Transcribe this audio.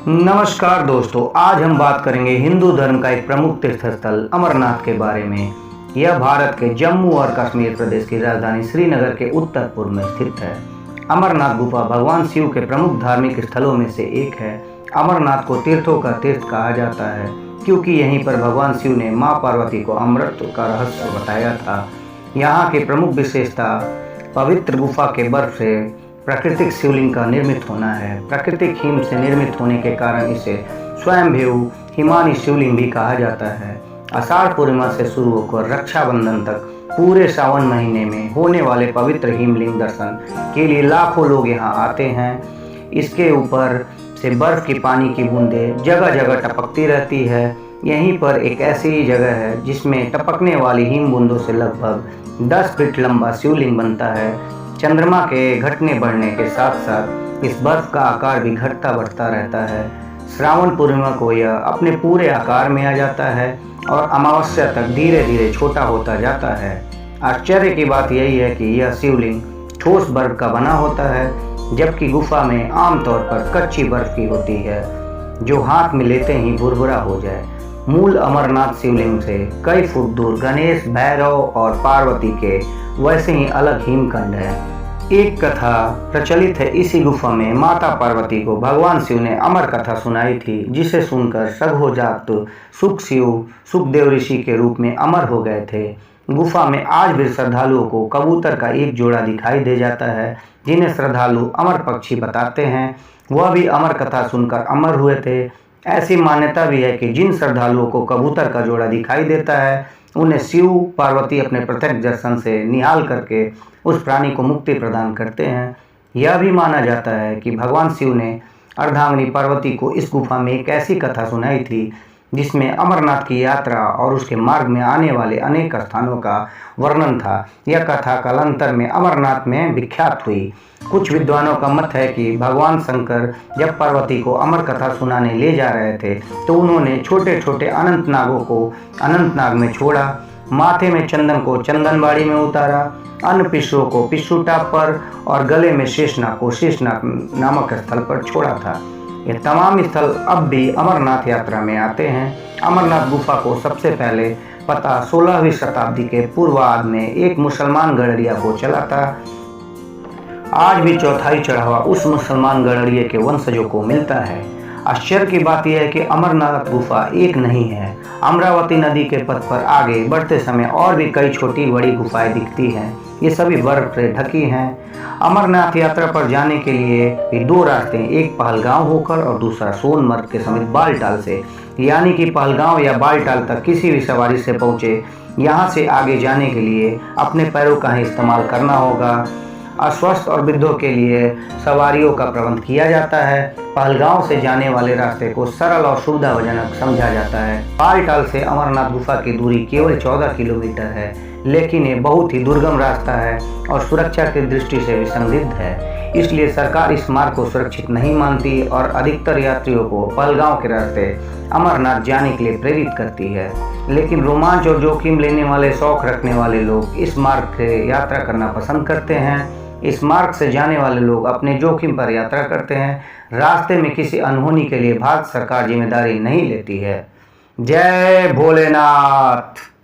नमस्कार दोस्तों, आज हम बात करेंगे हिंदू धर्म का एक प्रमुख तीर्थ स्थल अमरनाथ के बारे में। यह भारत के जम्मू और कश्मीर प्रदेश की राजधानी श्रीनगर के उत्तर पूर्व में स्थित है। अमरनाथ गुफा भगवान शिव के प्रमुख धार्मिक स्थलों में से एक है। अमरनाथ को तीर्थों का तीर्थ कहा जाता है क्योंकि यहीं पर भगवान शिव ने मां पार्वती को अमृत का रहस्य बताया था। यहाँ की प्रमुख विशेषता पवित्र गुफा के बर्फ से प्राकृतिक शिवलिंग का निर्मित होना है। प्राकृतिक हिम से निर्मित होने के कारण इसे स्वयंभू हिमानी शिवलिंग भी कहा जाता है। आषाढ़ पूर्णिमा से शुरू होकर रक्षाबंधन तक पूरे सावन महीने में होने वाले पवित्र हिमलिंग दर्शन के लिए लाखों लोग यहाँ आते हैं। इसके ऊपर से बर्फ की पानी की बूंदें जगह जगह टपकती रहती है। यहीं पर एक ऐसी जगह है जिसमें टपकने वाली हिम बूंदों से लगभग 10 फीट लंबा शिवलिंग बनता है। चंद्रमा के घटने बढ़ने के साथ साथ इस बर्फ का आकार भी घटता बढ़ता रहता है। श्रावण पूर्णिमा को यह अपने पूरे आकार में आ जाता है और अमावस्या तक धीरे धीरे छोटा होता जाता है। आश्चर्य की बात यही है कि यह शिवलिंग ठोस बर्फ का बना होता है, जबकि गुफा में आमतौर पर कच्ची बर्फ की होती है जो हाथ में लेते ही भुरभुरा हो जाए। मूल अमरनाथ शिवलिंग से कई फुट दूर गणेश, भैरव और पार्वती के वैसे ही अलग हिमखंड है। एक कथा प्रचलित है, इसी गुफा में माता पार्वती को भगवान शिव ने अमर कथा सुनाई थी, जिसे सुनकर सघोजात सुखदेव ऋषि के रूप में अमर हो गए थे। गुफा में आज भी श्रद्धालुओं को कबूतर का एक जोड़ा दिखाई दे जाता है, जिन्हें श्रद्धालु अमर पक्षी बताते हैं। वह भी अमर कथा सुनकर अमर हुए थे। ऐसी मान्यता भी है कि जिन श्रद्धालुओं को कबूतर का जोड़ा दिखाई देता है, उन्हें शिव पार्वती अपने प्रत्यक्ष दर्शन से निहाल करके उस प्राणी को मुक्ति प्रदान करते हैं। यह भी माना जाता है कि भगवान शिव ने अर्धांगिनी पार्वती को इस गुफा में एक ऐसी कथा सुनाई थी जिसमें अमरनाथ की यात्रा और उसके मार्ग में आने वाले अनेक स्थानों का वर्णन था। यह कथा कालांतर में अमरनाथ में विख्यात हुई। कुछ विद्वानों का मत है कि भगवान शंकर जब पार्वती को अमर कथा सुनाने ले जा रहे थे तो उन्होंने छोटे छोटे अनंत नागों को अनंतनाग में छोड़ा, माथे में चंदन को चंदनबाड़ी में उतारा, अन्य पिशरों को पिशुटाप पर और गले में शेषनाग को शेषनाग नामक स्थल पर छोड़ा था। ये तमाम स्थल अब भी अमरनाथ यात्रा में आते हैं। अमरनाथ गुफा को सबसे पहले पता 16वीं शताब्दी के पूर्वार्ध में एक मुसलमान गडरिया को चला था। आज भी चौथाई चढ़ावा उस मुसलमान गडरिये के वंशजों को मिलता है। आश्चर्य की बात यह है कि अमरनाथ गुफा एक नहीं है। अमरावती नदी के पथ पर आगे बढ़ते समय और भी कई छोटी बड़ी गुफाएं दिखती हैं। ये सभी बर्फ से ढकी हैं। अमरनाथ यात्रा पर जाने के लिए भी दो रास्ते, एक पहलगांव होकर और दूसरा सोनमर्ग के समीप बालटाल से, यानी कि पहलगांव या बालटाल तक किसी भी सवारी से पहुंचे। यहाँ से आगे जाने के लिए अपने पैरों का ही इस्तेमाल करना होगा। अस्वस्थ और वृद्धों के लिए सवारियों का प्रबंध किया जाता है। पहलगांव से जाने वाले रास्ते को सरल और सुविधाजनक समझा जाता है। बालटाल से अमरनाथ गुफा की दूरी केवल 14 किलोमीटर है, लेकिन ये बहुत ही दुर्गम रास्ता है और सुरक्षा की दृष्टि से भी संदिग्ध है। इसलिए सरकार इस मार्ग को सुरक्षित नहीं मानती और अधिकतर यात्रियों को पहलगांव के रास्ते अमरनाथ जाने के लिए प्रेरित करती है। लेकिन रोमांच और जोखिम लेने वाले शौक रखने वाले लोग इस मार्ग से यात्रा करना पसंद करते हैं। इस मार्ग से जाने वाले लोग अपने जोखिम पर यात्रा करते हैं। रास्ते में किसी अनहोनी के लिए भारत सरकार जिम्मेदारी नहीं लेती है। जय भोलेनाथ।